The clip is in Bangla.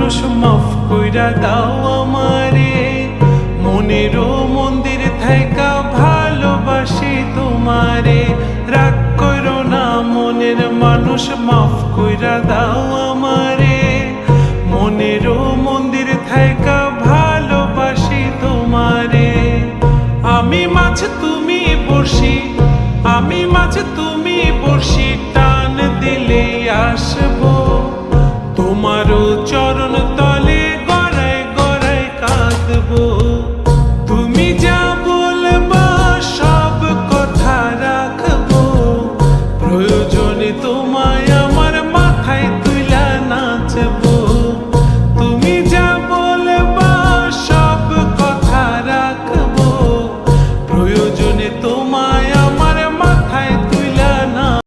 মানুষ মাফ কইরা দাও আমারে, মনেরও মন্দির থাইকা ভালোবাসি তোমারে। রাগ করো না মনের মানুষ মাফ কইরা দাও আমারে, মনেরও মন্দির থাইকা ভালোবাসি তোমারে। আমি মাছ তুমি বড়শি, আমি মাছ তুমি বড়শি, টান দিলে আসবো তোমারও চরণ তলে গড়ায় গড়ায় কাঁদবো। তুমি যা বলবা সব কথা রাখবো, প্রয়োজন